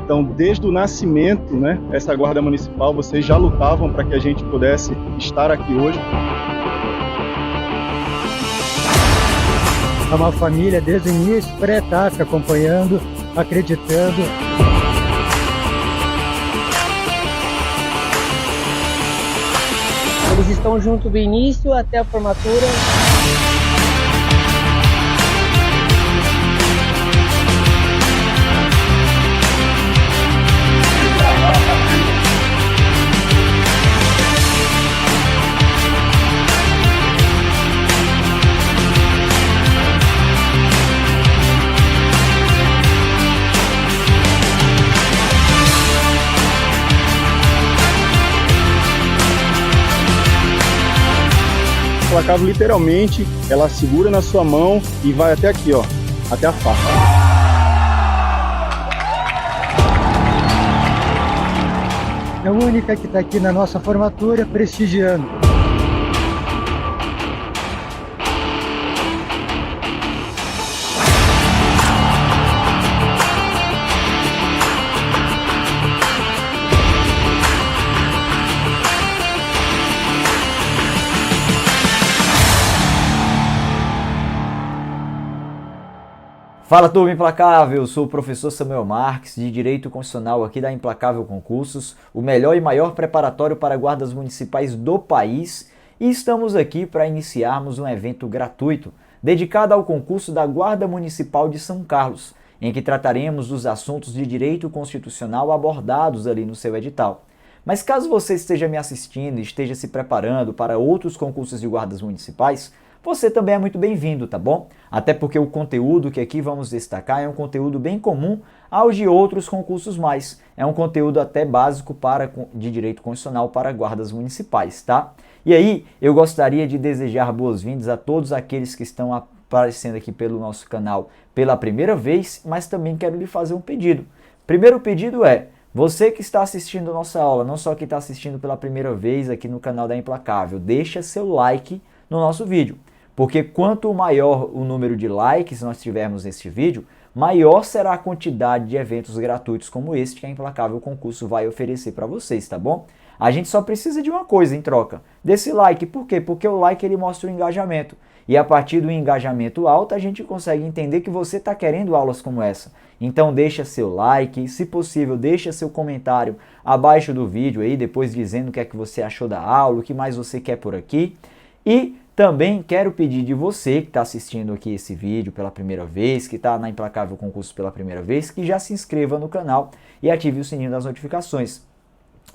Então, desde o nascimento, né, essa Guarda Municipal, vocês já lutavam para que a gente pudesse estar aqui hoje. É uma família desde o início, pré-ETAF, acompanhando, acreditando. Eles estão junto do início até a formatura. Implacável, literalmente, ela segura na sua mão e vai até aqui, ó, até a faca. É a única que está aqui na nossa formatura, prestigiando. Fala, turma implacável, eu sou o professor Samuel Marques, de Direito Constitucional aqui da Implacável Concursos, o melhor e maior preparatório para guardas municipais do país, e estamos aqui para iniciarmos um evento gratuito dedicado ao concurso da Guarda Municipal de São Carlos, em que trataremos dos assuntos de direito constitucional abordados ali no seu edital. Mas caso você esteja me assistindo e esteja se preparando para outros concursos de guardas municipais, você também é muito bem-vindo, tá bom? Até porque o conteúdo que aqui vamos destacar é um conteúdo bem comum aos de outros concursos mais. É um conteúdo até básico de direito constitucional para guardas municipais, tá? E aí, eu gostaria de desejar boas-vindas a todos aqueles que estão aparecendo aqui pelo nosso canal pela primeira vez, mas também quero lhe fazer um pedido. Primeiro pedido é, você que está assistindo a nossa aula, não só que está assistindo pela primeira vez aqui no canal da Implacável, deixa seu like no nosso vídeo. Porque quanto maior o número de likes nós tivermos neste vídeo, maior será a quantidade de eventos gratuitos como este que a Implacável Concurso vai oferecer para vocês, tá bom? A gente só precisa de uma coisa em troca, desse like. Por quê? Porque o like ele mostra o engajamento. E a partir do engajamento alto, a gente consegue entender que você está querendo aulas como essa. Então deixa seu like, se possível, deixa seu comentário abaixo do vídeo aí, depois dizendo o que é que você achou da aula, o que mais você quer por aqui. E também quero pedir de você que está assistindo aqui esse vídeo pela primeira vez, que está na Implacável Concurso pela primeira vez, que já se inscreva no canal e ative o sininho das notificações.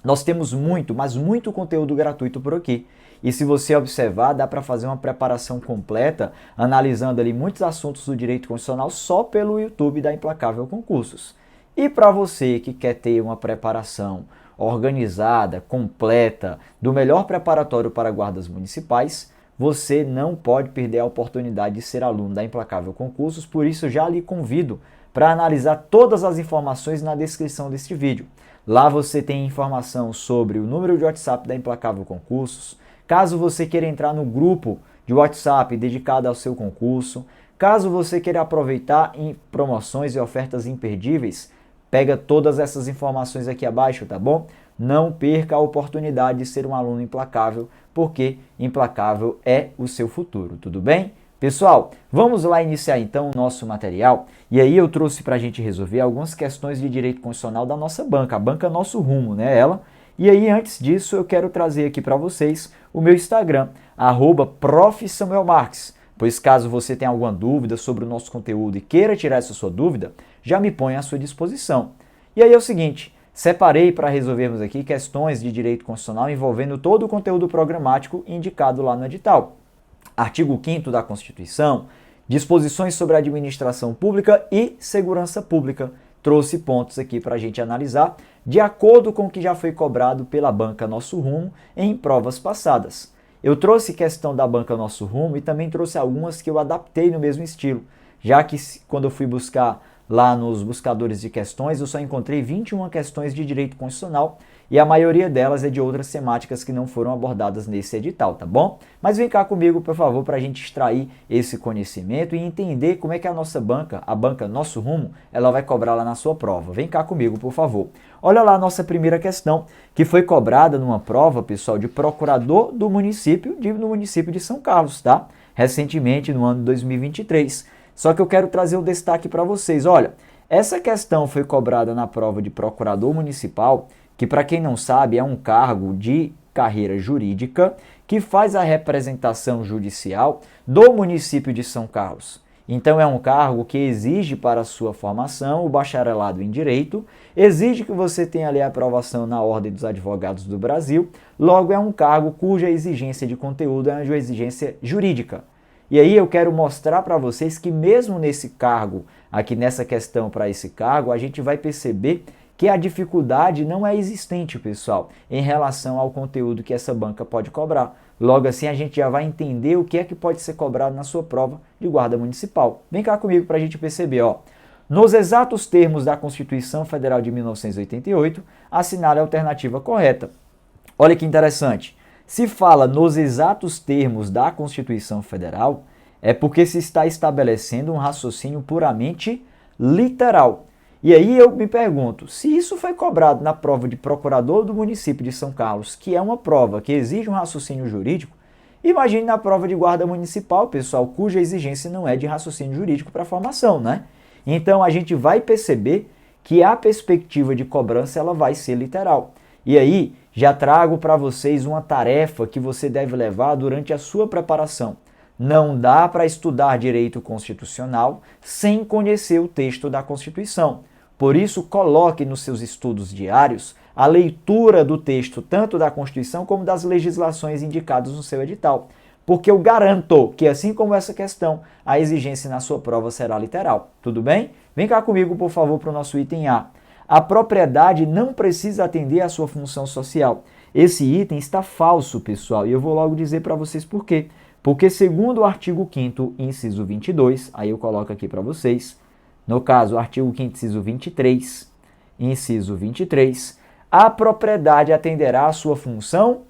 Nós temos muito, mas muito conteúdo gratuito por aqui. E se você observar, dá para fazer uma preparação completa, analisando ali muitos assuntos do direito constitucional só pelo YouTube da Implacável Concursos. E para você que quer ter uma preparação organizada, completa, do melhor preparatório para guardas municipais, você não pode perder a oportunidade de ser aluno da Implacável Concursos, por isso já lhe convido para analisar todas as informações na descrição deste vídeo. Lá você tem informação sobre o número de WhatsApp da Implacável Concursos, caso você queira entrar no grupo de WhatsApp dedicado ao seu concurso, caso você queira aproveitar em promoções e ofertas imperdíveis, pega todas essas informações aqui abaixo, tá bom? Não perca a oportunidade de ser um aluno implacável, porque implacável é o seu futuro, tudo bem? Pessoal, vamos lá iniciar então o nosso material. E aí eu trouxe para a gente resolver algumas questões de direito constitucional da nossa banca, a banca Nosso Rumo, né? E aí antes disso eu quero trazer aqui para vocês o meu Instagram, @profsamuelmarques. Pois caso você tenha alguma dúvida sobre o nosso conteúdo e queira tirar essa sua dúvida, já me põe à sua disposição. E aí é o seguinte, separei para resolvermos aqui questões de direito constitucional envolvendo todo o conteúdo programático indicado lá no edital. Artigo 5º da Constituição, disposições sobre a administração pública e segurança pública. Trouxe pontos aqui para a gente analisar, de acordo com o que já foi cobrado pela banca Nosso Rumo em provas passadas. Eu trouxe questão da banca Nosso Rumo e também trouxe algumas que eu adaptei no mesmo estilo, já que quando eu fui buscar lá nos buscadores de questões, eu só encontrei 21 questões de direito constitucional e a maioria delas é de outras temáticas que não foram abordadas nesse edital, tá bom? Mas vem cá comigo, por favor, para a gente extrair esse conhecimento e entender como é que a nossa banca, a banca Nosso Rumo, ela vai cobrar lá na sua prova. Vem cá comigo, por favor. Olha lá a nossa primeira questão, que foi cobrada numa prova, pessoal, de procurador do município, no município de São Carlos, tá? Recentemente, no ano de 2023. Só que eu quero trazer um destaque para vocês. Olha, essa questão foi cobrada na prova de procurador municipal, que para quem não sabe é um cargo de carreira jurídica que faz a representação judicial do município de São Carlos. Então é um cargo que exige para a sua formação o bacharelado em Direito, exige que você tenha ali a aprovação na Ordem dos Advogados do Brasil, logo é um cargo cuja exigência de conteúdo é uma exigência jurídica. E aí eu quero mostrar para vocês que mesmo nesse cargo, aqui nessa questão para esse cargo, a gente vai perceber que a dificuldade não é existente, pessoal, em relação ao conteúdo que essa banca pode cobrar. Logo assim a gente já vai entender o que é que pode ser cobrado na sua prova de guarda municipal. Vem cá comigo para a gente perceber, ó. Nos exatos termos da Constituição Federal de 1988, assinale a alternativa correta. Olha que interessante. Se fala nos exatos termos da Constituição Federal, é porque se está estabelecendo um raciocínio puramente literal. E aí eu me pergunto, se isso foi cobrado na prova de procurador do município de São Carlos, que é uma prova que exige um raciocínio jurídico, imagine na prova de guarda municipal, pessoal, cuja exigência não é de raciocínio jurídico para a formação, né? Então a gente vai perceber que a perspectiva de cobrança ela vai ser literal. E aí já trago para vocês uma tarefa que você deve levar durante a sua preparação. Não dá para estudar direito constitucional sem conhecer o texto da Constituição. Por isso, coloque nos seus estudos diários a leitura do texto tanto da Constituição como das legislações indicadas no seu edital. Porque eu garanto que, assim como essa questão, a exigência na sua prova será literal. Tudo bem? Vem cá comigo, por favor, para o nosso item A. A propriedade não precisa atender à sua função social. Esse item está falso, pessoal, e eu vou logo dizer para vocês por quê. Porque segundo o artigo 5º, inciso 22, aí eu coloco aqui para vocês, no caso, o artigo 5º, inciso 23, a propriedade atenderá à sua função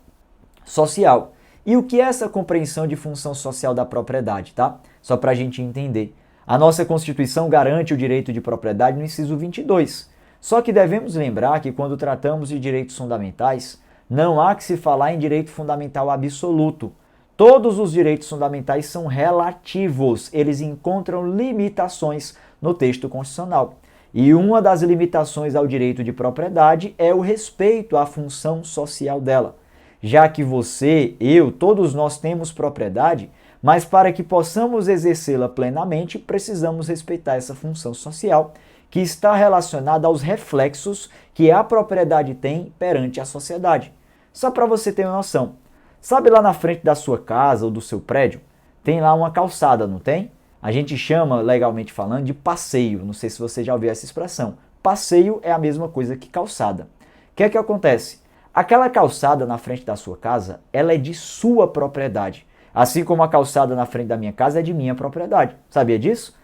social. E o que é essa compreensão de função social da propriedade, tá? Só para a gente entender. A nossa Constituição garante o direito de propriedade no inciso 22. Só que devemos lembrar que quando tratamos de direitos fundamentais, não há que se falar em direito fundamental absoluto. Todos os direitos fundamentais são relativos, eles encontram limitações no texto constitucional. E uma das limitações ao direito de propriedade é o respeito à função social dela. Já que você, eu, todos nós temos propriedade, mas para que possamos exercê-la plenamente, precisamos respeitar essa função social, que está relacionada aos reflexos que a propriedade tem perante a sociedade. Só para você ter uma noção. Sabe lá na frente da sua casa ou do seu prédio? Tem lá uma calçada, não tem? A gente chama, legalmente falando, de passeio. Não sei se você já ouviu essa expressão. Passeio é a mesma coisa que calçada. O que é que acontece? Aquela calçada na frente da sua casa, ela é de sua propriedade. Assim como a calçada na frente da minha casa é de minha propriedade. Sabia disso?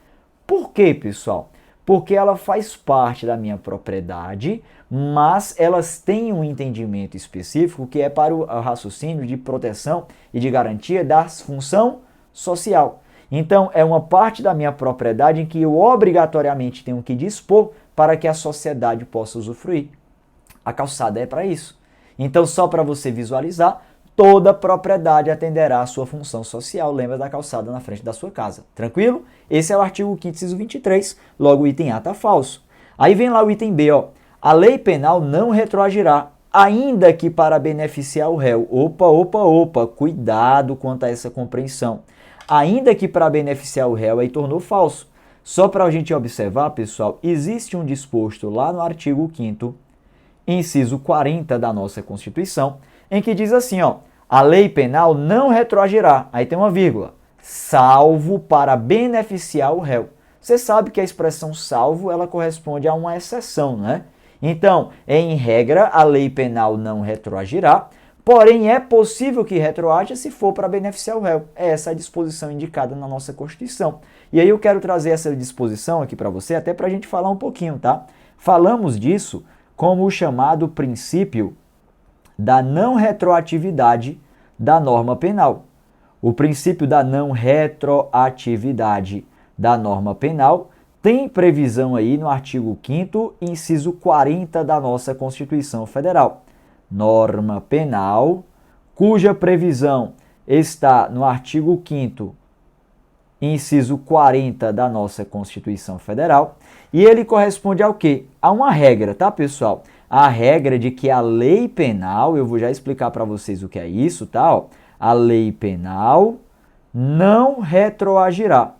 Por quê, pessoal? Porque ela faz parte da minha propriedade, mas elas têm um entendimento específico que é para o raciocínio de proteção e de garantia da função social. Então, é uma parte da minha propriedade em que eu obrigatoriamente tenho que dispor para que a sociedade possa usufruir. A calçada é para isso. Então, só para você visualizar, toda propriedade atenderá à sua função social. Lembra da calçada na frente da sua casa. Tranquilo? Esse é o artigo 5º, inciso 23. Logo, o item A está falso. Aí vem lá o item B, ó. A lei penal não retroagirá, ainda que para beneficiar o réu. Opa, cuidado quanto a essa compreensão. Ainda que para beneficiar o réu, aí tornou falso. Só para a gente observar, pessoal, existe um disposto lá no artigo 5º, inciso 40 da nossa Constituição, em que diz assim, ó, a lei penal não retroagirá, aí tem uma vírgula, salvo para beneficiar o réu. Você sabe que a expressão salvo, ela corresponde a uma exceção, né? Então, em regra, a lei penal não retroagirá, Porém, é possível que retroaja se for para beneficiar o réu. É essa a disposição indicada na nossa Constituição. E aí eu quero trazer essa disposição aqui para você, até para a gente falar um pouquinho, tá? Falamos disso como o chamado princípio da não retroatividade da norma penal. O princípio da não retroatividade da norma penal tem previsão aí no artigo 5º, inciso 40 da nossa Constituição Federal. Norma penal, cuja previsão está no artigo 5º, inciso 40 da nossa Constituição Federal, e ele corresponde ao quê? A uma regra, tá, pessoal? A regra de que a lei penal, eu vou já explicar para vocês o que é isso, tá? Ó, a lei penal não retroagirá.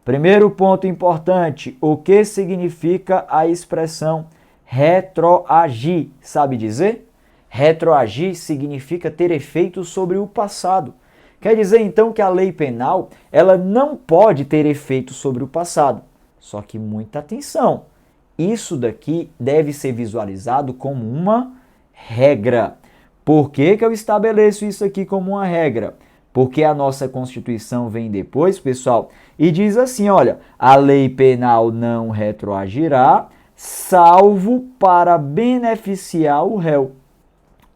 Primeiro ponto importante, o que significa a expressão retroagir? Sabe dizer? Retroagir significa ter efeito sobre o passado. Quer dizer, então, que a lei penal ela não pode ter efeito sobre o passado. Só que muita atenção, isso daqui deve ser visualizado como uma regra. Por que eu estabeleço isso aqui como uma regra? Porque a nossa Constituição vem depois, pessoal, e diz assim, olha, a lei penal não retroagirá, salvo para beneficiar o réu.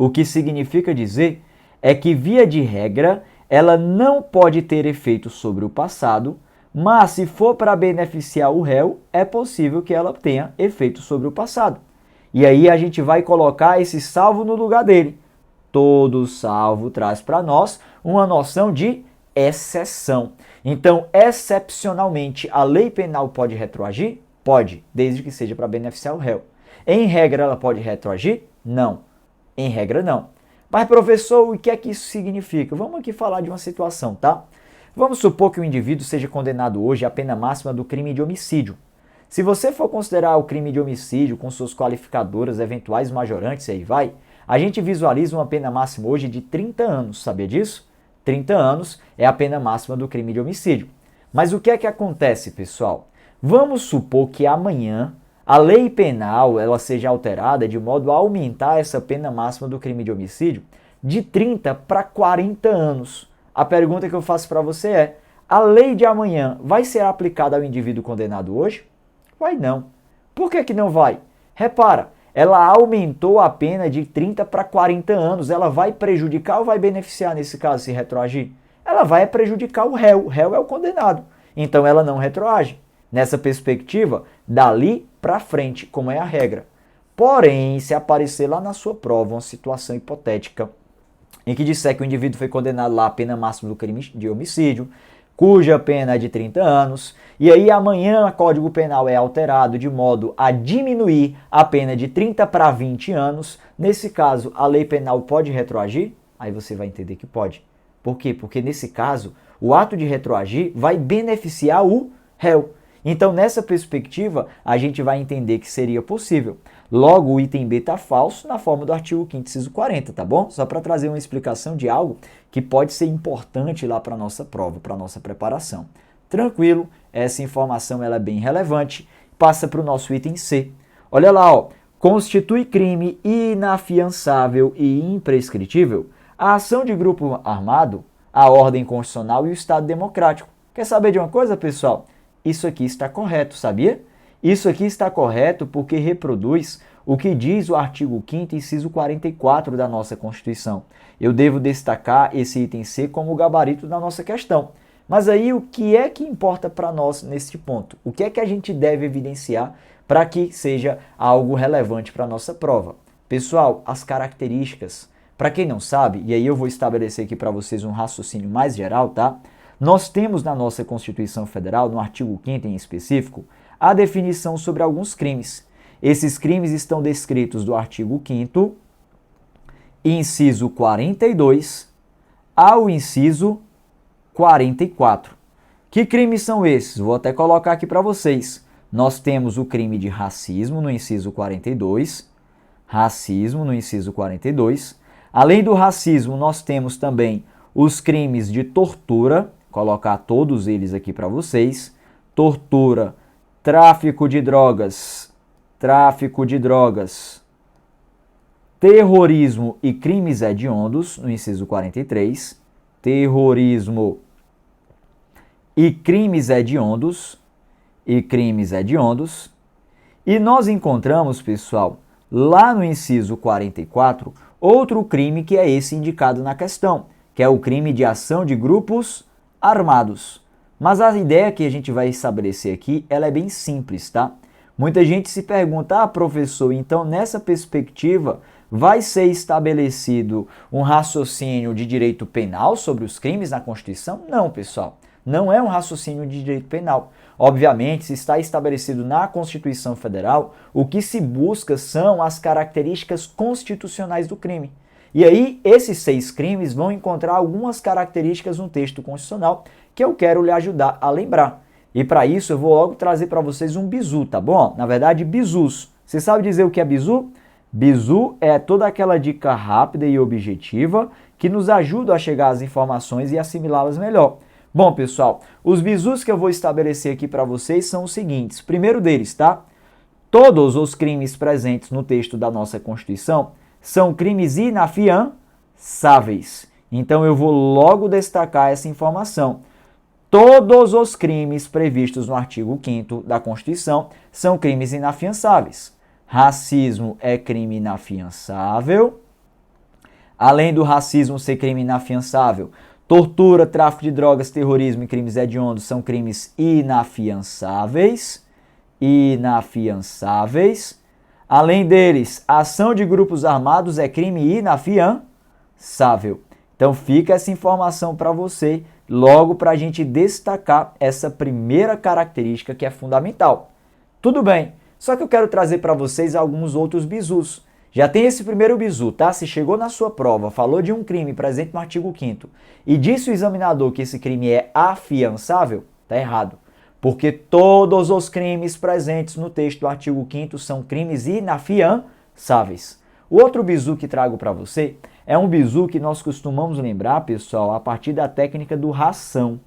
O que significa dizer é que, via de regra, ela não pode ter efeito sobre o passado, mas se for para beneficiar o réu, é possível que ela tenha efeito sobre o passado. E aí a gente vai colocar esse salvo no lugar dele. Todo salvo traz para nós uma noção de exceção. Então, excepcionalmente, a lei penal pode retroagir? Pode, desde que seja para beneficiar o réu. Em regra, ela pode retroagir? Não. Em regra, não. Mas, professor, o que é que isso significa? Vamos aqui falar de uma situação, tá? Vamos supor que o indivíduo seja condenado hoje à pena máxima do crime de homicídio. Se você for considerar o crime de homicídio com suas qualificadoras eventuais majorantes, e aí vai, a gente visualiza uma pena máxima hoje de 30 anos, sabia disso? 30 anos é a pena máxima do crime de homicídio. Mas o que é que acontece, pessoal? Vamos supor que amanhã a lei penal ela seja alterada de modo a aumentar essa pena máxima do crime de homicídio de 30 para 40 anos. A pergunta que eu faço para você é, a lei de amanhã vai ser aplicada ao indivíduo condenado hoje? Vai não. Por que não vai? Repara, ela aumentou a pena de 30 para 40 anos. Ela vai prejudicar ou vai beneficiar nesse caso se retroagir? Ela vai prejudicar o réu. O réu é o condenado. Então ela não retroage. Nessa perspectiva, dali para frente, como é a regra. Porém, se aparecer lá na sua prova uma situação hipotética em que disser que o indivíduo foi condenado lá à pena máxima do crime de homicídio, cuja pena é de 30 anos, e aí amanhã o Código Penal é alterado de modo a diminuir a pena de 30 para 20 anos, nesse caso a lei penal pode retroagir? Aí você vai entender que pode. Por quê? Porque nesse caso o ato de retroagir vai beneficiar o réu. Então nessa perspectiva a gente vai entender que seria possível. Logo o item B está falso na forma do artigo 5º, inciso 40, tá bom? Só para trazer uma explicação de algo que pode ser importante lá para a nossa prova, para a nossa preparação. Tranquilo, essa informação ela é bem relevante. Passa para o nosso item C. Olha lá, ó. Constitui crime inafiançável e imprescritível a ação de grupo armado, a ordem constitucional e o Estado democrático. Quer saber de uma coisa, pessoal? Isso aqui está correto, sabia? Isso aqui está correto porque reproduz o que diz o artigo 5º, inciso 44 da nossa Constituição. Eu devo destacar esse item C como o gabarito da nossa questão. Mas aí o que é que importa para nós neste ponto? O que é que a gente deve evidenciar para que seja algo relevante para a nossa prova? Pessoal, as características. Para quem não sabe, e aí eu vou estabelecer aqui para vocês um raciocínio mais geral, tá? Nós temos na nossa Constituição Federal, no artigo 5º em específico, a definição sobre alguns crimes. Esses crimes estão descritos do artigo 5º, inciso 42, ao inciso 44. Que crimes são esses? Vou até colocar aqui para vocês. Nós temos o crime de racismo no inciso 42, racismo no inciso 42. Além do racismo, nós temos também os crimes de tortura, colocar todos eles aqui para vocês. Tortura, tráfico de drogas, terrorismo e crimes hediondos, no inciso 43. Terrorismo e crimes hediondos. E nós encontramos, pessoal, lá no inciso 44, outro crime que é esse indicado na questão, que é o crime de ação de grupos armados. Mas a ideia que a gente vai estabelecer aqui, ela é bem simples, tá? Muita gente se pergunta, professor, então nessa perspectiva vai ser estabelecido um raciocínio de direito penal sobre os crimes na Constituição? Não, pessoal. Não é um raciocínio de direito penal. Obviamente, se está estabelecido na Constituição Federal, o que se busca são as características constitucionais do crime. E aí, esses 6 crimes vão encontrar algumas características no texto constitucional que eu quero lhe ajudar a lembrar. E para isso, eu vou logo trazer para vocês um bizu, tá bom? Na verdade, bizus. Você sabe dizer o que é bizu? Bizu é toda aquela dica rápida e objetiva que nos ajuda a chegar às informações e assimilá-las melhor. Bom, pessoal, os bizus que eu vou estabelecer aqui para vocês são os seguintes. Primeiro deles, tá? Todos os crimes presentes no texto da nossa Constituição são crimes inafiançáveis. Então, eu vou logo destacar essa informação. Todos os crimes previstos no artigo 5º da Constituição são crimes inafiançáveis. Racismo é crime inafiançável. Além do racismo ser crime inafiançável, tortura, tráfico de drogas, terrorismo e crimes hediondos são crimes inafiançáveis. Além deles, ação de grupos armados é crime inafiançável. Então fica essa informação para você, logo para a gente destacar essa primeira característica que é fundamental. Tudo bem, só que eu quero trazer para vocês alguns outros bizus. Já tem esse primeiro bizu, tá? Se chegou na sua prova, falou de um crime presente no artigo 5º e disse o examinador que esse crime é afiançável, tá errado. Porque todos os crimes presentes no texto do artigo 5º são crimes inafiançáveis. O outro bizu que trago para você é um bizu que nós costumamos lembrar, pessoal, a partir da técnica do ração.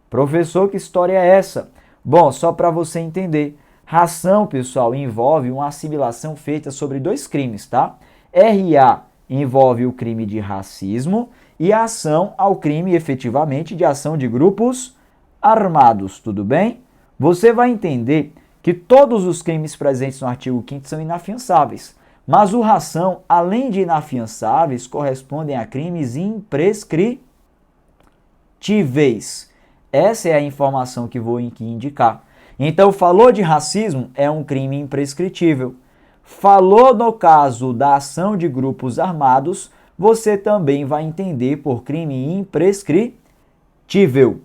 Professor, que história é essa? Bom, só para você entender. Ração, pessoal, envolve uma assimilação feita sobre 2 crimes, tá? RA envolve o crime de racismo e a ação ao crime, efetivamente, de ação de grupos armados, tudo bem? Você vai entender que todos os crimes presentes no artigo 5º são inafiançáveis, mas o ração, além de inafiançáveis, correspondem a crimes imprescritíveis. Essa é a informação que vou aqui indicar. Então, falou de racismo, é um crime imprescritível. Falou no caso da ação de grupos armados, você também vai entender por crime imprescritível.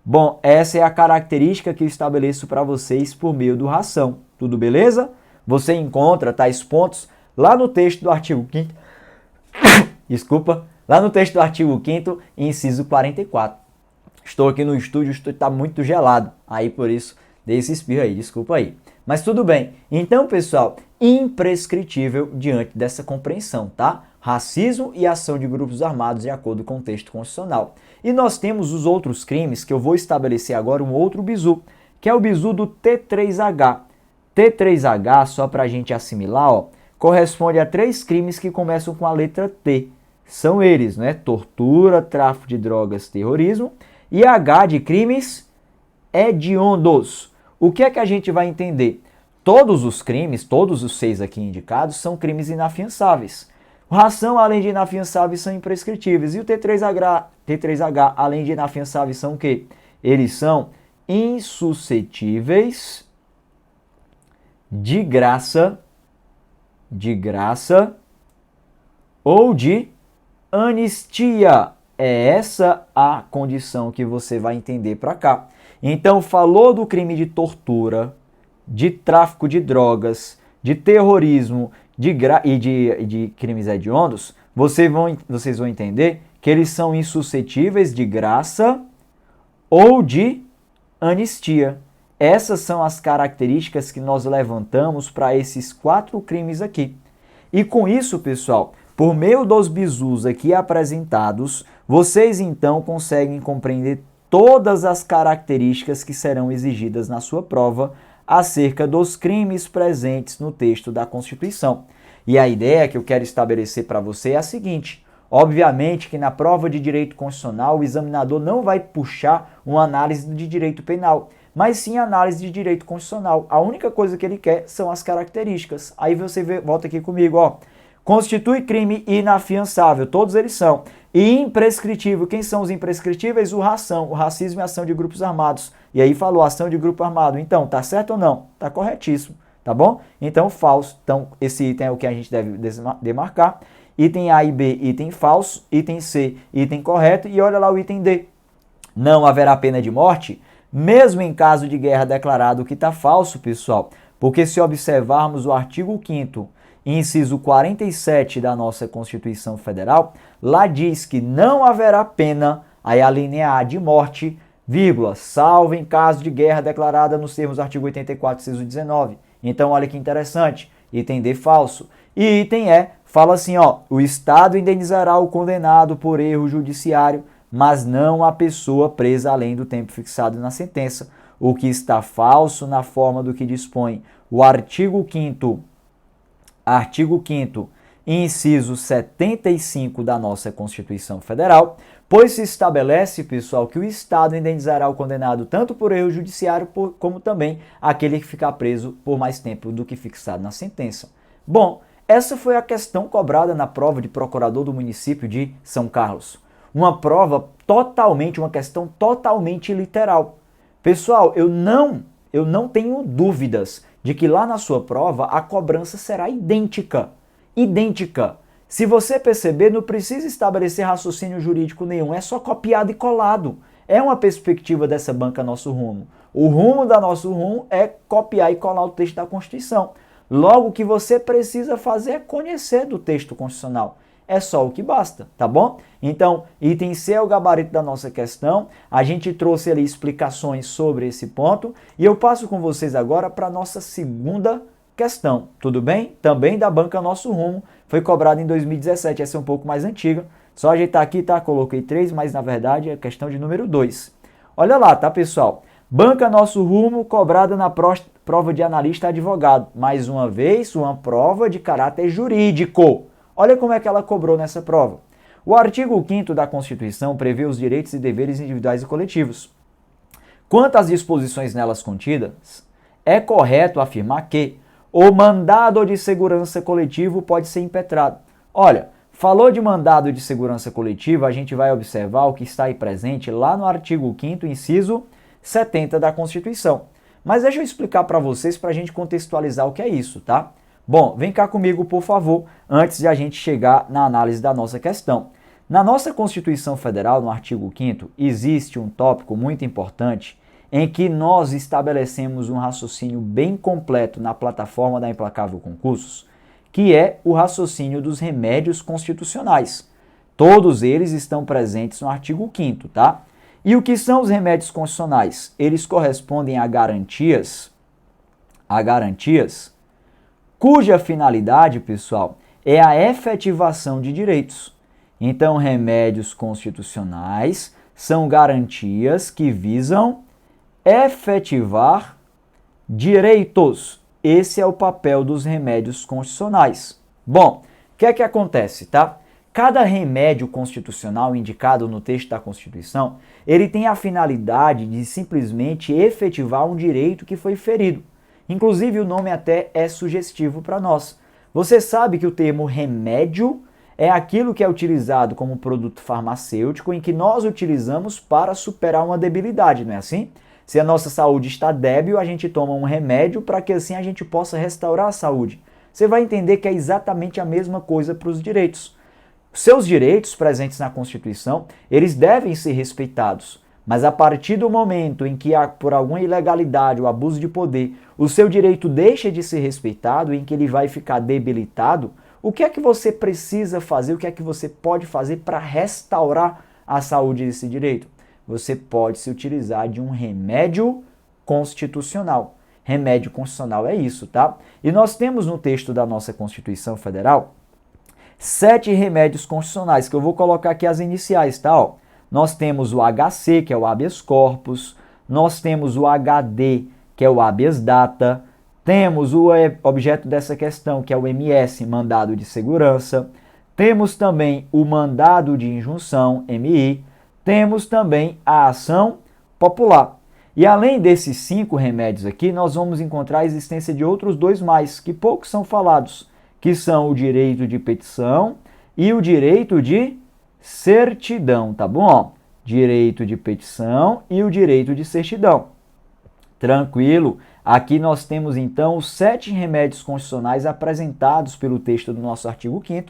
Bom, essa é a característica que eu estabeleço para vocês por meio do ração. Tudo beleza? Você encontra tais pontos lá no texto do artigo 5º. Desculpa, lá no texto do artigo 5º, inciso 44. Estou aqui no estúdio, o estúdio está muito gelado, aí por isso dei esse espirro aí, desculpa aí. Mas tudo bem. Então, pessoal, imprescritível diante dessa compreensão, tá? Racismo e ação de grupos armados de acordo com o texto constitucional. E nós temos os outros crimes que eu vou estabelecer agora um outro bizu, que é o bizu do T3H. T3H, só para a gente assimilar, ó, corresponde a 3 crimes que começam com a letra T. São eles, né? Tortura, tráfico de drogas, terrorismo. E H de crimes hediondos. O que é que a gente vai entender? Todos os crimes, todos os 6 aqui indicados, são crimes inafiançáveis. Ração, além de inafiançáveis, são imprescritíveis. E o T3H, além de inafiançáveis, são o quê? Eles são insuscetíveis de graça ou de anistia. É essa a condição que você vai entender para cá. Então, falou do crime de tortura, de tráfico de drogas, de terrorismo e de crimes hediondos, vocês vão entender que eles são insuscetíveis de graça ou de anistia. Essas são as características que nós levantamos para esses 4 crimes aqui. E com isso, pessoal, por meio dos bizus aqui apresentados, vocês então conseguem compreender todas as características que serão exigidas na sua prova acerca dos crimes presentes no texto da Constituição. E a ideia que eu quero estabelecer para você é a seguinte: obviamente que na prova de direito constitucional o examinador não vai puxar uma análise de direito penal, mas sim análise de direito constitucional. A única coisa que ele quer são as características. Aí você volta aqui comigo, ó. Constitui crime inafiançável, todos eles são. E imprescritível, quem são os imprescritíveis? O racismo e ação de grupos armados. E aí falou ação de grupo armado. Então, tá certo ou não? Tá corretíssimo, tá bom? Então, falso. Então, esse item é o que a gente deve demarcar. Item A e B, item falso. Item C, item correto. E olha lá o item D. Não haverá pena de morte, mesmo em caso de guerra declarado, que tá falso, pessoal. Porque se observarmos o artigo 5º, inciso 47 da nossa Constituição Federal, lá diz que não haverá pena, aí a linha A, de morte, vírgula, salvo em caso de guerra declarada nos termos do artigo 84, inciso 19. Então, olha que interessante, item D falso. E item E fala assim, ó, o Estado indenizará o condenado por erro judiciário, mas não a pessoa presa além do tempo fixado na sentença, o que está falso na forma do que dispõe o artigo 5º, inciso 75 da nossa Constituição Federal, pois se estabelece, pessoal, que o Estado indenizará o condenado tanto por erro judiciário como também aquele que ficar preso por mais tempo do que fixado na sentença. Bom, essa foi a questão cobrada na prova de procurador do município de São Carlos. Uma questão totalmente literal. Pessoal, eu não tenho dúvidas de que lá na sua prova a cobrança será idêntica. Idêntica. Se você perceber, não precisa estabelecer raciocínio jurídico nenhum, é só copiado e colado. É uma perspectiva dessa banca Nosso Rumo. O rumo da Nosso Rumo é copiar e colar o texto da Constituição. Logo, o que você precisa fazer é conhecer do texto constitucional. É só o que basta, tá bom? Então, item C é o gabarito da nossa questão. A gente trouxe ali explicações sobre esse ponto. E eu passo com vocês agora para a nossa segunda questão, tudo bem? Também da banca Nosso Rumo. Foi cobrada em 2017, essa é um pouco mais antiga. Só ajeitar aqui, tá? Coloquei 3, mas na verdade é a questão de número 2. Olha lá, tá, pessoal? Banca Nosso Rumo, cobrada na prova de analista advogado. Mais uma vez, uma prova de caráter jurídico. Olha como é que ela cobrou nessa prova. O artigo 5º da Constituição prevê os direitos e deveres individuais e coletivos. Quanto às disposições nelas contidas, é correto afirmar que o mandado de segurança coletivo pode ser impetrado. Olha, falou de mandado de segurança coletiva, a gente vai observar o que está aí presente lá no artigo 5º, inciso 70 da Constituição. Mas deixa eu explicar para vocês para a gente contextualizar o que é isso, tá? Bom, vem cá comigo, por favor, antes de a gente chegar na análise da nossa questão. Na nossa Constituição Federal, no artigo 5º, existe um tópico muito importante em que nós estabelecemos um raciocínio bem completo na plataforma da Implacável Concursos, que é o raciocínio dos remédios constitucionais. Todos eles estão presentes no artigo 5º, tá? E o que são os remédios constitucionais? Eles correspondem a garantias cuja finalidade, pessoal, é a efetivação de direitos. Então, remédios constitucionais são garantias que visam efetivar direitos. Esse é o papel dos remédios constitucionais. Bom, o que é que acontece, tá? Cada remédio constitucional indicado no texto da Constituição, ele tem a finalidade de simplesmente efetivar um direito que foi ferido. Inclusive, o nome até é sugestivo para nós. Você sabe que o termo remédio é aquilo que é utilizado como produto farmacêutico em que nós utilizamos para superar uma debilidade, não é assim? Se a nossa saúde está débil, a gente toma um remédio para que assim a gente possa restaurar a saúde. Você vai entender que é exatamente a mesma coisa para os direitos. Seus direitos presentes na Constituição, eles devem ser respeitados. Mas a partir do momento em que, por alguma ilegalidade ou abuso de poder, o seu direito deixa de ser respeitado, em que ele vai ficar debilitado, o que é que você precisa fazer, o que é que você pode fazer para restaurar a saúde desse direito? Você pode se utilizar de um remédio constitucional. Remédio constitucional é isso, tá? E nós temos no texto da nossa Constituição Federal 7 remédios constitucionais, que eu vou colocar aqui as iniciais, tá? Ó. nós temos o HC, que é o habeas corpus, nós temos o HD, que é o habeas data, temos o objeto dessa questão, que é o MS, mandado de segurança, temos também o mandado de injunção, MI, temos também a ação popular. E além desses 5 remédios aqui, nós vamos encontrar a existência de outros 2 mais, que poucos são falados, que são o direito de petição e o direito de certidão, tá bom? Direito de petição e o direito de certidão. Tranquilo? Aqui nós temos então os 7 remédios constitucionais apresentados pelo texto do nosso artigo 5º,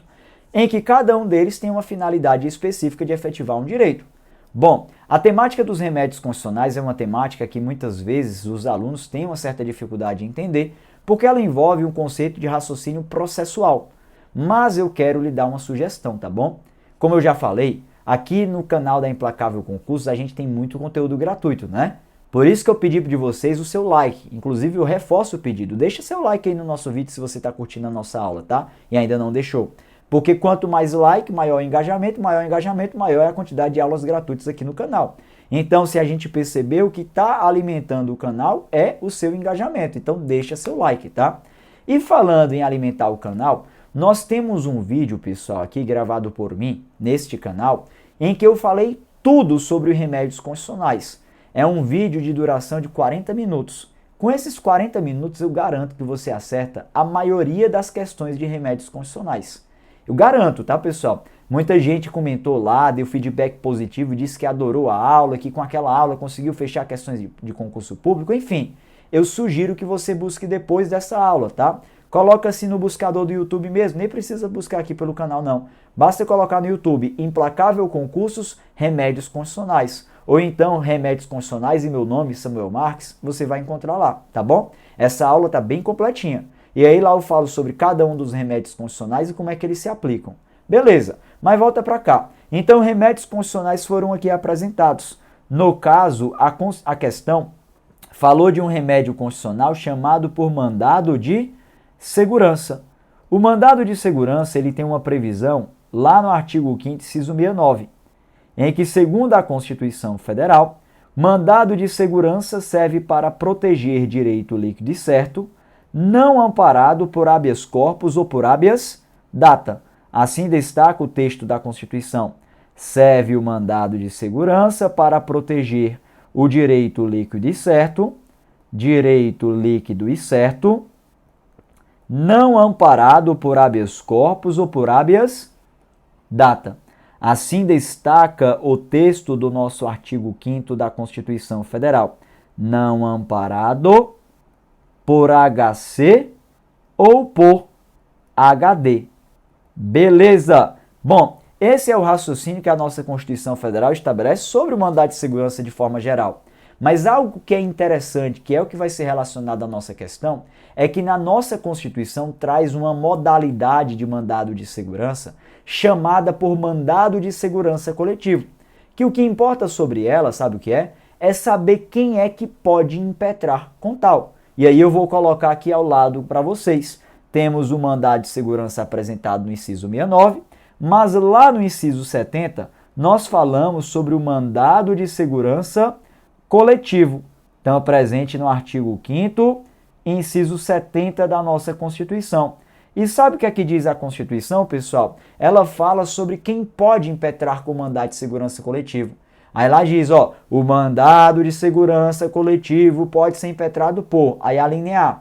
em que cada um deles tem uma finalidade específica de efetivar um direito. Bom, a temática dos remédios constitucionais é uma temática que muitas vezes os alunos têm uma certa dificuldade em entender, porque ela envolve um conceito de raciocínio processual. Mas eu quero lhe dar uma sugestão, tá bom? Como eu já falei, aqui no canal da Implacável Concursos a gente tem muito conteúdo gratuito, né? Por isso que eu pedi de vocês o seu like. Inclusive eu reforço o pedido. Deixa seu like aí no nosso vídeo se você está curtindo a nossa aula, tá? E ainda não deixou. Porque quanto mais like, maior o engajamento, maior é a quantidade de aulas gratuitas aqui no canal. Então, se a gente percebeu que está alimentando o canal, é o seu engajamento. Então, deixa seu like, tá? E falando em alimentar o canal, nós temos um vídeo, pessoal, aqui gravado por mim, neste canal, em que eu falei tudo sobre os remédios constitucionais. É um vídeo de duração de 40 minutos. Com esses 40 minutos, eu garanto que você acerta a maioria das questões de remédios constitucionais. Eu garanto, tá, pessoal? Muita gente comentou lá, deu feedback positivo, disse que adorou a aula, que com aquela aula conseguiu fechar questões de concurso público, enfim. Eu sugiro que você busque depois dessa aula, tá? Coloca assim no buscador do YouTube mesmo, nem precisa buscar aqui pelo canal não. Basta colocar no YouTube Implacável Concursos Remédios Constitucionais. Ou então Remédios Constitucionais e meu nome, Samuel Marques, você vai encontrar lá, tá bom? Essa aula tá bem completinha. E aí lá eu falo sobre cada um dos remédios constitucionais e como é que eles se aplicam. Beleza, mas volta para cá. Então, remédios constitucionais foram aqui apresentados. No caso, a questão falou de um remédio constitucional chamado por mandado de segurança. O mandado de segurança ele tem uma previsão lá no artigo 5º, inciso 69, em que, segundo a Constituição Federal, mandado de segurança serve para proteger direito líquido e certo, não amparado por habeas corpus ou por habeas data. Assim destaca o texto da Constituição. Serve o mandado de segurança para proteger o direito líquido e certo, não amparado por habeas corpus ou por habeas data. Assim destaca o texto do nosso artigo 5º da Constituição Federal. Não amparado por HC ou por HD. Beleza? Bom, esse é o raciocínio que a nossa Constituição Federal estabelece sobre o mandado de segurança de forma geral. Mas algo que é interessante, que é o que vai ser relacionado à nossa questão, é que na nossa Constituição traz uma modalidade de mandado de segurança chamada por mandado de segurança coletivo. Que o que importa sobre ela, sabe o que é? É saber quem é que pode impetrar com tal. E aí eu vou colocar aqui ao lado para vocês. Temos o mandado de segurança apresentado no inciso 69, mas lá no inciso 70 nós falamos sobre o mandado de segurança coletivo. Então, presente no artigo 5º, inciso 70 da nossa Constituição. E sabe o que é que diz a Constituição, pessoal? Ela fala sobre quem pode impetrar com o mandado de segurança coletivo. Aí lá diz, ó, o mandado de segurança coletivo pode ser impetrado por, aí a linha A,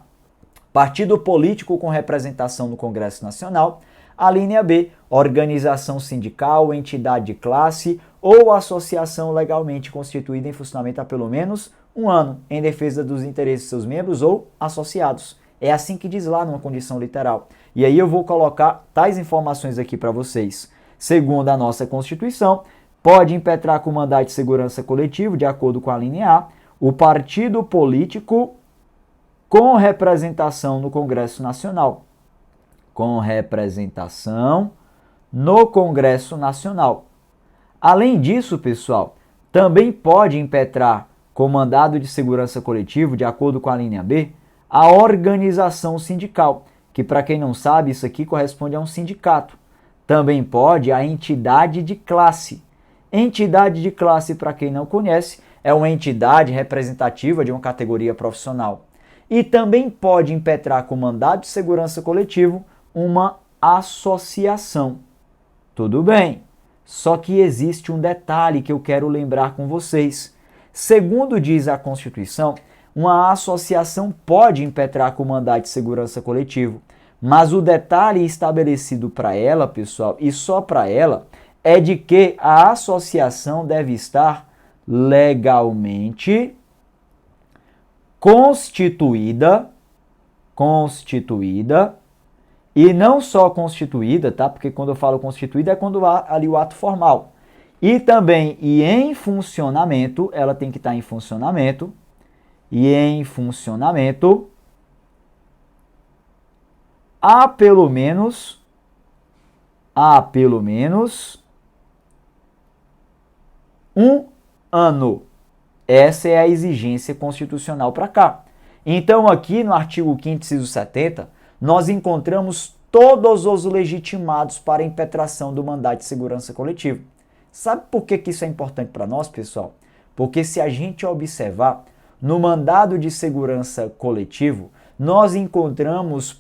partido político com representação no Congresso Nacional, a linha B, organização sindical, entidade de classe ou associação legalmente constituída em funcionamento há pelo menos um ano, em defesa dos interesses de seus membros ou associados. É assim que diz lá numa condição literal. E aí eu vou colocar tais informações aqui para vocês. Segundo a nossa Constituição, pode impetrar com mandado de segurança coletivo, de acordo com a linha A, o partido político com representação no Congresso Nacional. Com representação no Congresso Nacional. Além disso, pessoal, também pode impetrar com mandado de segurança coletivo, de acordo com a linha B, a organização sindical, que para quem não sabe, isso aqui corresponde a um sindicato. Também pode a entidade de classe. Entidade de classe, para quem não conhece, é uma entidade representativa de uma categoria profissional. E também pode impetrar com mandado de segurança coletivo uma associação. Tudo bem, só que existe um detalhe que eu quero lembrar com vocês. Segundo diz a Constituição, uma associação pode impetrar com mandado de segurança coletivo, mas o detalhe estabelecido para ela, pessoal, e só para ela, é de que a associação deve estar legalmente constituída, e não só constituída, tá? Porque quando eu falo constituída é quando há ali o ato formal. E também em funcionamento, ela tem que estar em funcionamento, há pelo menos 1 ano. Essa é a exigência constitucional para cá. Então, aqui no artigo 5º, inciso 70, nós encontramos todos os legitimados para a impetração do mandado de segurança coletivo. Sabe por que isso é importante para nós, pessoal? Porque se a gente observar, no mandado de segurança coletivo, nós encontramos,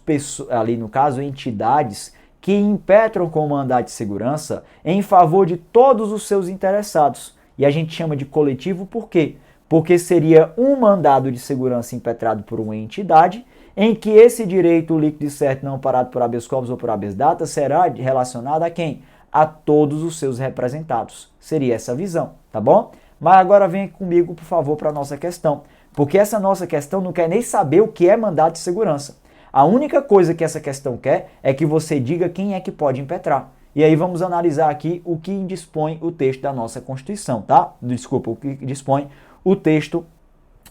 ali no caso, entidades que impetram com o mandado de segurança em favor de todos os seus interessados. E a gente chama de coletivo por quê? Porque seria um mandado de segurança impetrado por uma entidade em que esse direito líquido e certo não amparado por habeas corpus ou por habeas data será relacionado a quem? A todos os seus representados. Seria essa visão, tá bom? Mas agora vem comigo, por favor, para a nossa questão. Porque essa nossa questão não quer nem saber o que é mandado de segurança. A única coisa que essa questão quer é que você diga quem é que pode impetrar. E aí vamos analisar aqui o que dispõe o texto da nossa Constituição, tá? Desculpa, o que dispõe o texto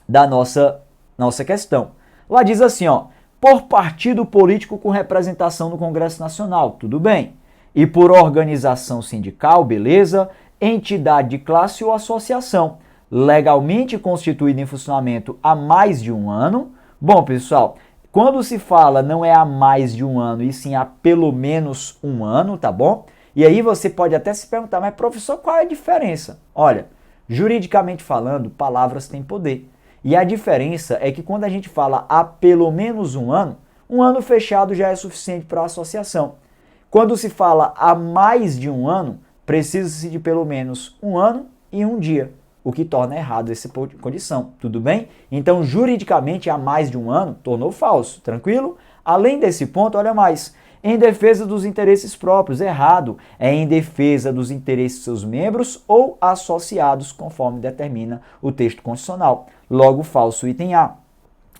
da nossa questão. Lá diz assim, ó, por partido político com representação no Congresso Nacional, tudo bem. E por organização sindical, beleza, entidade de classe ou associação, legalmente constituída em funcionamento há mais de 1 ano. Bom, pessoal, quando se fala não é há mais de 1 ano, e sim há pelo menos 1 ano, tá bom? E aí você pode até se perguntar, mas professor, qual é a diferença? Olha, juridicamente falando, palavras têm poder. E a diferença é que quando a gente fala há pelo menos 1 ano fechado já é suficiente para a associação. Quando se fala há mais de 1 ano, precisa-se de pelo menos 1 ano e 1 dia, o que torna errado essa condição, tudo bem? Então, juridicamente, há mais de 1 ano, tornou falso, tranquilo? Além desse ponto, olha mais, em defesa dos interesses próprios, errado, é em defesa dos interesses de seus membros ou associados, conforme determina o texto constitucional. Logo, falso, item A.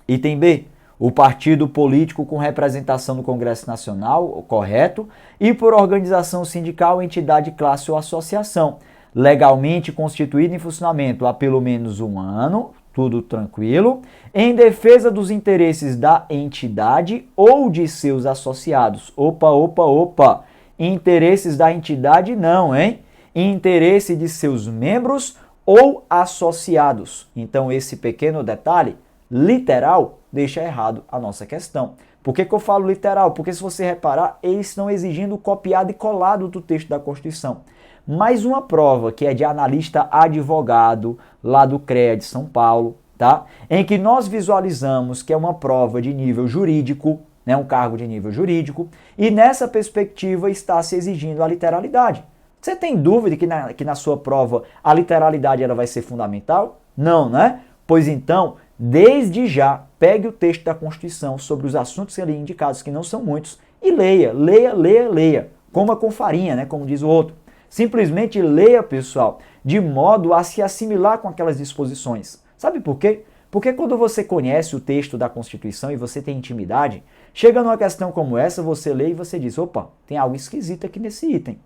Item B, o partido político com representação no Congresso Nacional, correto, e por organização sindical, entidade, classe ou associação, legalmente constituída em funcionamento há pelo menos 1 ano, tudo tranquilo, em defesa dos interesses da entidade ou de seus associados. Opa, interesses da entidade não, hein? Interesse de seus membros ou associados. Então, esse pequeno detalhe, literal, deixa errado a nossa questão. Por que eu falo literal? Porque se você reparar, eles estão exigindo copiado e colado do texto da Constituição. Mais uma prova que é de analista advogado lá do CREA de São Paulo, tá? Em que nós visualizamos que é uma prova de nível jurídico, né? Um cargo de nível jurídico, e nessa perspectiva está se exigindo a literalidade. Você tem dúvida que na sua prova a literalidade ela vai ser fundamental? Não, né? Pois então, desde já, pegue o texto da Constituição sobre os assuntos ali indicados, que não são muitos, e leia. Coma com farinha, né? Como diz o outro. Simplesmente leia, pessoal, de modo a se assimilar com aquelas disposições. Sabe por quê? Porque quando você conhece o texto da Constituição e você tem intimidade, chega numa questão como essa, você lê e você diz, opa, tem algo esquisito aqui nesse item.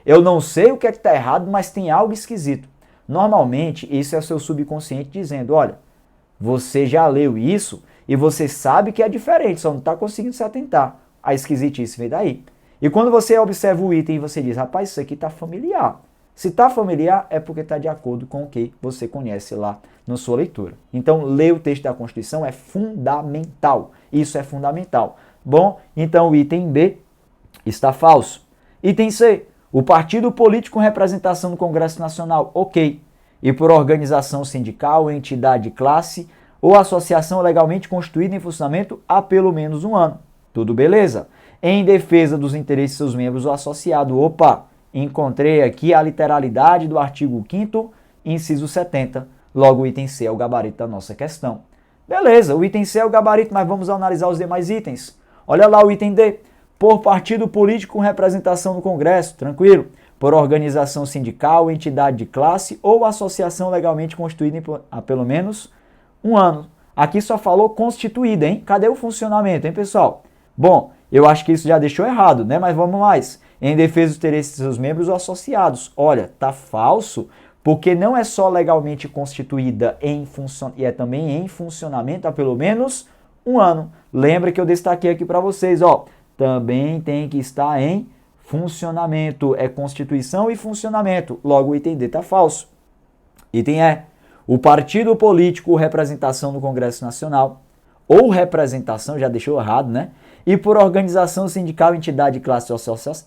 Eu não sei o que é que está errado, mas tem algo esquisito. Normalmente, isso é o seu subconsciente dizendo, olha, você já leu isso e você sabe que é diferente, só não está conseguindo se atentar. A esquisitice vem daí. E quando você observa o item e você diz, rapaz, isso aqui está familiar. Se está familiar, é porque está de acordo com o que você conhece lá na sua leitura. Então, ler o texto da Constituição é fundamental. Isso é fundamental. Bom, então o item B está falso. Item C, O partido político com representação no Congresso Nacional, ok. E por organização sindical, entidade de classe ou associação legalmente constituída em funcionamento há pelo menos um ano. Tudo beleza? Em defesa dos interesses de seus membros ou associado, opa, encontrei aqui a literalidade do artigo 5º, inciso 70. Logo, o item C é o gabarito da nossa questão. Beleza, o item C é o gabarito, mas vamos analisar os demais itens. Olha lá o item D. Por partido político com representação no Congresso, tranquilo. Por organização sindical, entidade de classe ou associação legalmente constituída há pelo menos um ano. Aqui só falou constituída, hein? Cadê o funcionamento, hein, pessoal? Bom, eu acho que isso já deixou errado, né? Mas vamos mais. Em defesa dos interesses de seus membros ou associados. Olha, tá falso, porque não é só legalmente constituída e é também em funcionamento há pelo menos um ano. Lembra que eu destaquei aqui para vocês, ó. Também tem que estar em funcionamento. É constituição e funcionamento. Logo, o item D tá falso. Item E. O partido político, representação no Congresso Nacional, ou representação, já deixou errado, né? E por organização sindical, entidade, classe ou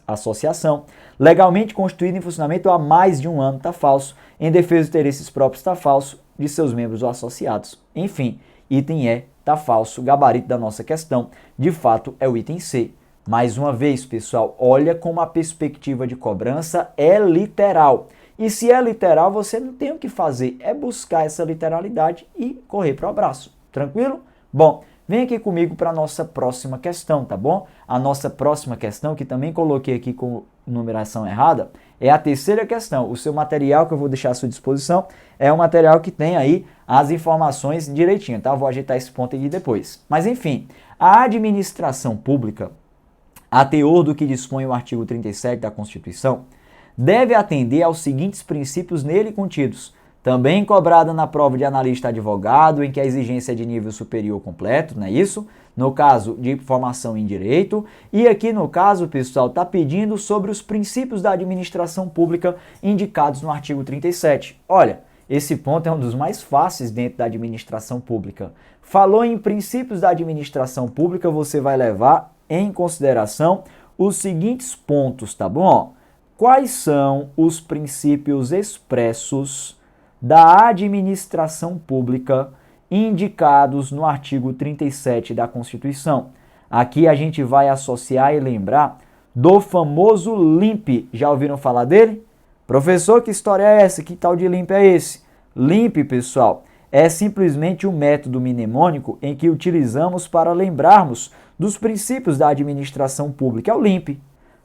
associação, legalmente constituída em funcionamento há mais de um ano, tá falso. Em defesa dos interesses próprios, tá falso. De seus membros ou associados. Enfim, item E tá falso. Gabarito da nossa questão, de fato, é o item C. Mais uma vez, pessoal, olha como a perspectiva de cobrança é literal. E se é literal, você não tem o que fazer, é buscar essa literalidade e correr para o abraço. Tranquilo? Bom, vem aqui comigo para a nossa próxima questão, tá bom? A nossa próxima questão, que também coloquei aqui com numeração errada, é a terceira questão. O seu material que eu vou deixar à sua disposição é um material que tem aí as informações direitinho, tá? Eu vou ajeitar esse ponto aqui depois. Mas enfim, a administração pública, a teor do que dispõe o artigo 37 da Constituição, deve atender aos seguintes princípios nele contidos. Também cobrada na prova de analista advogado, em que a exigência é de nível superior completo, não é isso? No caso de formação em direito. E aqui no caso, pessoal, está pedindo sobre os princípios da administração pública indicados no artigo 37. Olha, esse ponto é um dos mais fáceis dentro da administração pública. Falou em princípios da administração pública, você vai levar em consideração os seguintes pontos, tá bom? Quais são os princípios expressos da administração pública indicados no artigo 37 da Constituição? Aqui a gente vai associar e lembrar do famoso LIMP. Já ouviram falar dele? Professor, que história é essa? Que tal de LIMP é esse? LIMP, pessoal, é simplesmente um método mnemônico em que utilizamos para lembrarmos dos princípios da administração pública. É o LIMP.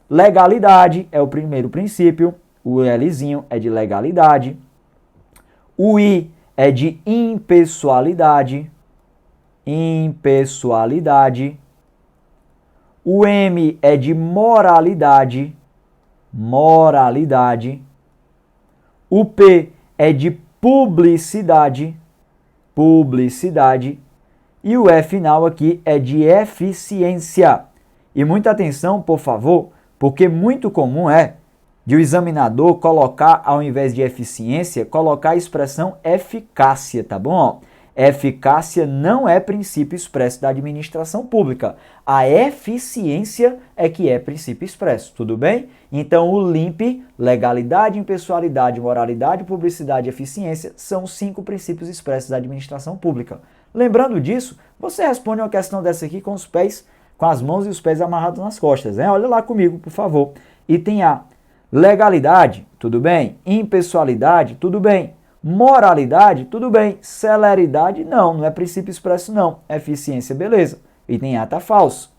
Legalidade é o primeiro princípio, o Lzinho é de legalidade, o I é de impessoalidade, o M é de moralidade, o P é de publicidade, e o E final aqui é de eficiência. E muita atenção, por favor, porque muito comum é de o examinador colocar, ao invés de eficiência, colocar a expressão eficácia, tá bom? Eficácia não é princípio expresso da administração pública. A eficiência é que é princípio expresso, tudo bem? Então o LIMP, legalidade, impessoalidade, moralidade, publicidade e eficiência, são 5 princípios expressos da administração pública. Lembrando disso, você responde uma questão dessa aqui com as mãos e os pés amarrados nas costas, né? Olha lá comigo, por favor. Item A. Legalidade, tudo bem. Impessoalidade, tudo bem. Moralidade, tudo bem. Celeridade, não é princípio expresso, não. Eficiência, beleza. Item A tá falso.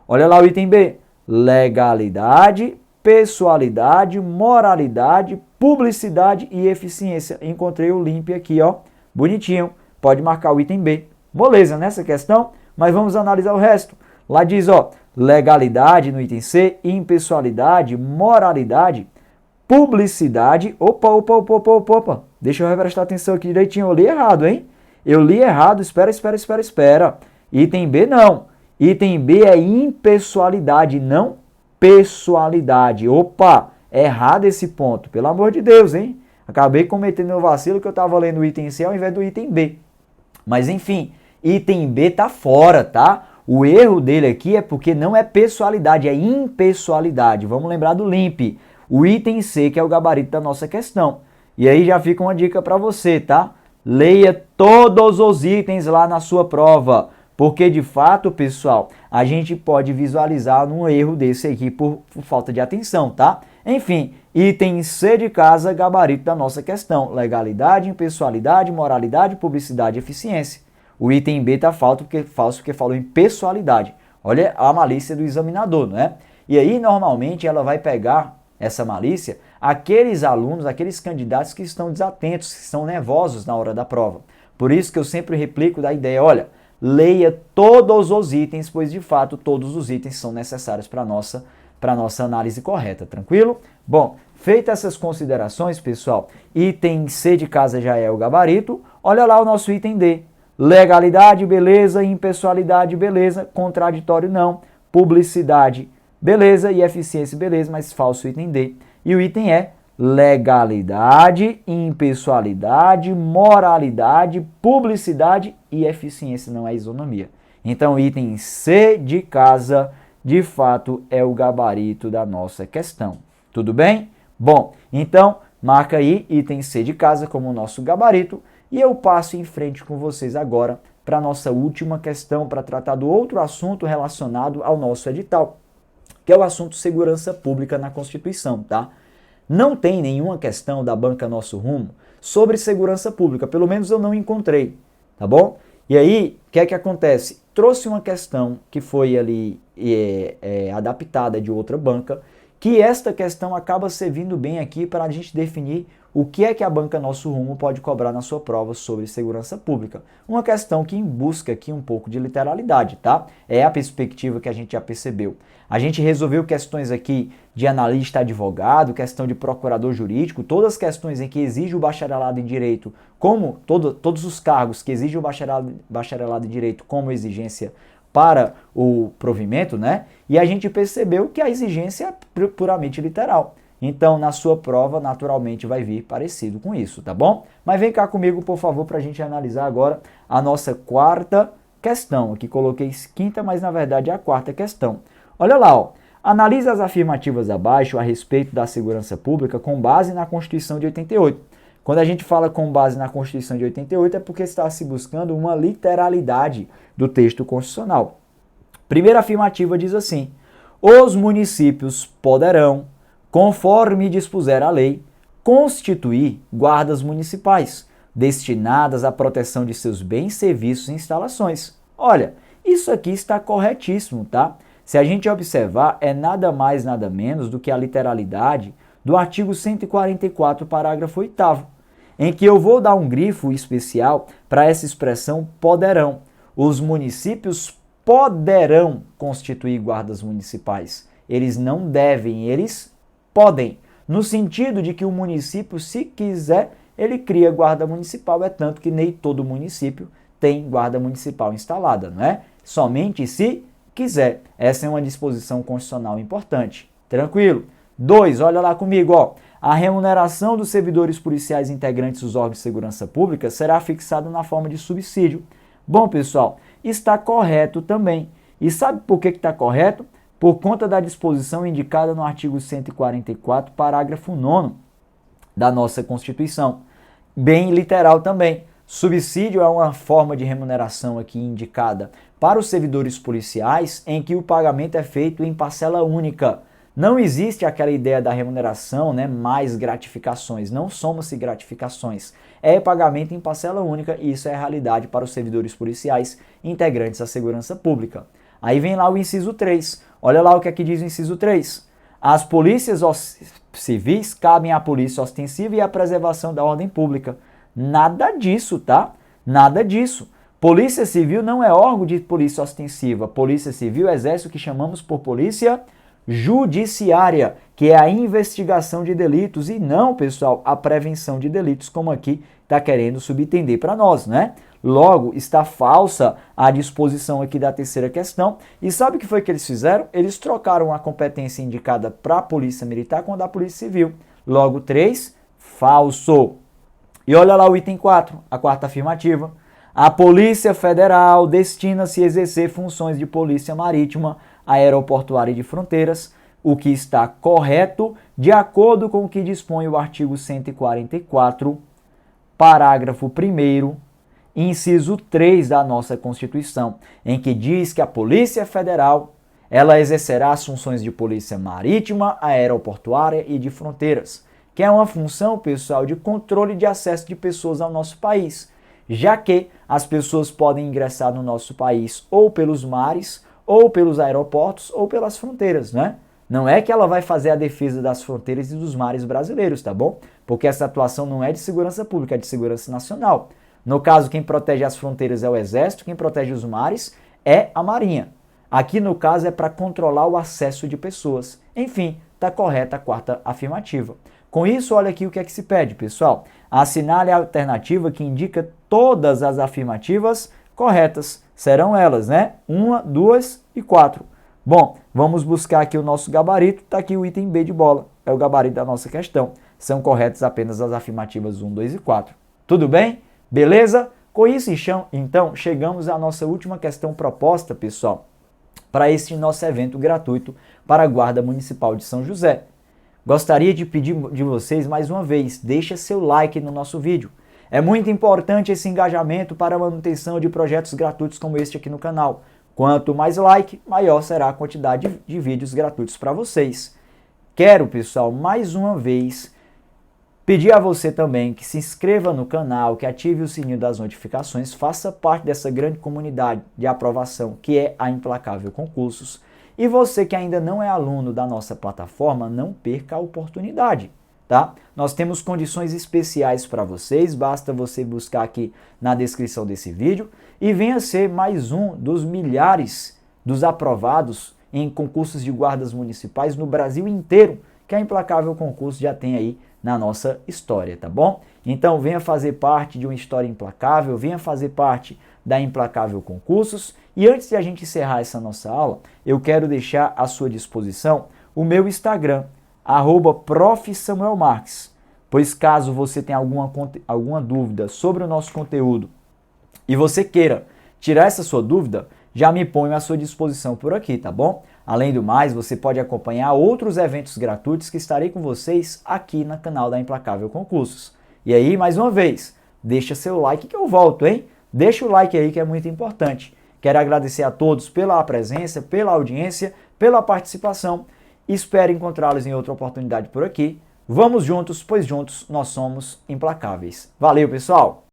Olha lá o item B. Legalidade, pessoalidade, moralidade, publicidade e eficiência. Encontrei o LIMP aqui, ó. Bonitinho. Pode marcar o item B. Moleza nessa questão, mas vamos analisar o resto. Lá diz, ó, legalidade no item C, impessoalidade, moralidade, publicidade. Opa. Deixa eu prestar atenção aqui direitinho. Eu li errado, hein? Eu li errado. Espera. Item B não. Item B é impessoalidade, não pessoalidade. Opa, é errado esse ponto. Pelo amor de Deus, hein? Acabei cometendo um vacilo que eu estava lendo o item C ao invés do item B. Mas enfim, item B tá fora, tá? O erro dele aqui é porque não é pessoalidade, é impessoalidade. Vamos lembrar do LIMP. O item C, que é o gabarito da nossa questão. E aí já fica uma dica para você, tá? Leia todos os itens lá na sua prova, porque de fato, pessoal, a gente pode visualizar um erro desse aqui por falta de atenção, tá? Enfim, item C de casa, gabarito da nossa questão. Legalidade, impessoalidade, moralidade, publicidade e eficiência. O item B está falso porque falou em pessoalidade. Olha a malícia do examinador, não é? E aí, normalmente, ela vai pegar essa malícia aqueles alunos, aqueles candidatos que estão desatentos, que estão nervosos na hora da prova. Por isso que eu sempre replico da ideia, olha, leia todos os itens, pois de fato todos os itens são necessários para a nossa análise correta, tranquilo? Bom, feitas essas considerações, pessoal, item C de casa já é o gabarito, olha lá o nosso item D. Legalidade, beleza, impessoalidade, beleza, contraditório não, publicidade, beleza, e eficiência, beleza, mas falso item D. E o item E, legalidade, impessoalidade, moralidade, publicidade e eficiência, não é isonomia. Então, o item C de casa, de fato, é o gabarito da nossa questão. Tudo bem? Bom, então, marca aí item C de casa como o nosso gabarito e eu passo em frente com vocês agora para a nossa última questão, para tratar do outro assunto relacionado ao nosso edital, que é o assunto segurança pública na Constituição, tá? Não tem nenhuma questão da banca Nosso Rumo sobre segurança pública, pelo menos eu não encontrei, tá bom? E aí, o que é que acontece? Trouxe uma questão que foi ali adaptada de outra banca, que esta questão acaba servindo bem aqui para a gente definir o que é que a banca Nosso Rumo pode cobrar na sua prova sobre segurança pública. Uma questão que busca aqui um pouco de literalidade, tá? É a perspectiva que a gente já percebeu. A gente resolveu questões aqui de analista advogado, questão de procurador jurídico, todas as questões em que exige o bacharelado em direito, como todos os cargos que exigem o bacharelado em direito como exigência para o provimento, né? E a gente percebeu que a exigência é puramente literal. Então, na sua prova, naturalmente, vai vir parecido com isso, tá bom? Mas vem cá comigo, por favor, para a gente analisar agora a nossa quarta questão. Aqui coloquei quinta, mas na verdade é a quarta questão. Olha lá, ó. Analise as afirmativas abaixo a respeito da segurança pública com base na Constituição de 88. Quando a gente fala com base na Constituição de 88 é porque está se buscando uma literalidade do texto constitucional. Primeira afirmativa diz assim: os municípios poderão, conforme dispuser a lei, constituir guardas municipais, destinadas à proteção de seus bens, serviços e instalações. Olha, isso aqui está corretíssimo, tá? Se a gente observar, é nada mais, nada menos do que a literalidade do artigo 144, parágrafo 8º, em que eu vou dar um grifo especial para essa expressão poderão. Os municípios poderão constituir guardas municipais. Eles não devem, eles podem. No sentido de que o município, se quiser, ele cria guarda municipal, é tanto que nem todo município tem guarda municipal instalada, não é? Somente se quiser. Essa é uma disposição constitucional importante. Tranquilo? 2, olha lá comigo, ó. A remuneração dos servidores policiais integrantes dos órgãos de segurança pública será fixada na forma de subsídio. Bom, pessoal, está correto também. E sabe por que está correto? Por conta da disposição indicada no artigo 144, parágrafo 9º da nossa Constituição. Bem literal também. Subsídio é uma forma de remuneração aqui indicada para os servidores policiais em que o pagamento é feito em parcela única. Não existe aquela ideia da remuneração, né, mais gratificações. Não soma-se gratificações. É pagamento em parcela única e isso é a realidade para os servidores policiais integrantes da segurança pública. Aí vem lá o inciso 3. Olha lá o que aqui diz o inciso 3. As polícias civis cabem à polícia ostensiva e à preservação da ordem pública. Nada disso, tá? Nada disso. Polícia Civil não é órgão de polícia ostensiva. Polícia Civil exerce o que chamamos por polícia judiciária, que é a investigação de delitos e não, pessoal, a prevenção de delitos, como aqui está querendo subentender para nós, né? Logo, está falsa a disposição aqui da terceira questão. E sabe o que foi que eles fizeram? Eles trocaram a competência indicada para a Polícia Militar com a da Polícia Civil. Logo, 3, falso. E olha lá o item 4, a quarta afirmativa. A Polícia Federal destina-se a exercer funções de polícia marítima, aeroportuária e de fronteiras, o que está correto de acordo com o que dispõe o artigo 144, parágrafo 1º, inciso 3 da nossa Constituição, em que diz que a Polícia Federal ela exercerá as funções de polícia marítima, aeroportuária e de fronteiras, que é uma função, pessoal, de controle de acesso de pessoas ao nosso país, já que as pessoas podem ingressar no nosso país ou pelos mares, ou pelos aeroportos, ou pelas fronteiras, né? Não é que ela vai fazer a defesa das fronteiras e dos mares brasileiros, tá bom? Porque essa atuação não é de segurança pública, é de segurança nacional. No caso, quem protege as fronteiras é o Exército, quem protege os mares é a Marinha. Aqui, no caso, é para controlar o acesso de pessoas. Enfim, está correta a quarta afirmativa. Com isso, olha aqui o que é que se pede, pessoal. Assinale a alternativa que indica todas as afirmativas corretas. Serão elas, né? 1, 2 e 4. Bom, vamos buscar aqui o nosso gabarito. Está aqui o item B de bola. É o gabarito da nossa questão. São corretas apenas as afirmativas 1, 2 e 4. Tudo bem? Beleza? Com isso, então, chegamos à nossa última questão proposta, pessoal, para este nosso evento gratuito para a Guarda Municipal de São José. Gostaria de pedir de vocês mais uma vez, deixa seu like no nosso vídeo. É muito importante esse engajamento para a manutenção de projetos gratuitos como este aqui no canal. Quanto mais like, maior será a quantidade de vídeos gratuitos para vocês. Quero, pessoal, mais uma vez pedir a você também que se inscreva no canal, que ative o sininho das notificações, faça parte dessa grande comunidade de aprovação que é a Implacável Concursos. E você que ainda não é aluno da nossa plataforma, não perca a oportunidade, tá? Nós temos condições especiais para vocês, basta você buscar aqui na descrição desse vídeo e venha ser mais um dos milhares dos aprovados em concursos de guardas municipais no Brasil inteiro, que a Implacável Concursos já tem aí na nossa história, tá bom? Então venha fazer parte de uma história implacável, venha fazer parte da Implacável Concursos. E antes de a gente encerrar essa nossa aula, eu quero deixar à sua disposição o meu Instagram, @profsamuelmarques, pois caso você tenha alguma dúvida sobre o nosso conteúdo e você queira tirar essa sua dúvida, já me ponho à sua disposição por aqui, tá bom? Além do mais, você pode acompanhar outros eventos gratuitos que estarei com vocês aqui no canal da Implacável Concursos. E aí, mais uma vez, deixa seu like que eu volto, hein? Deixa o like aí que é muito importante. Quero agradecer a todos pela presença, pela audiência, pela participação. Espero encontrá-los em outra oportunidade por aqui. Vamos juntos, pois juntos nós somos implacáveis. Valeu, pessoal!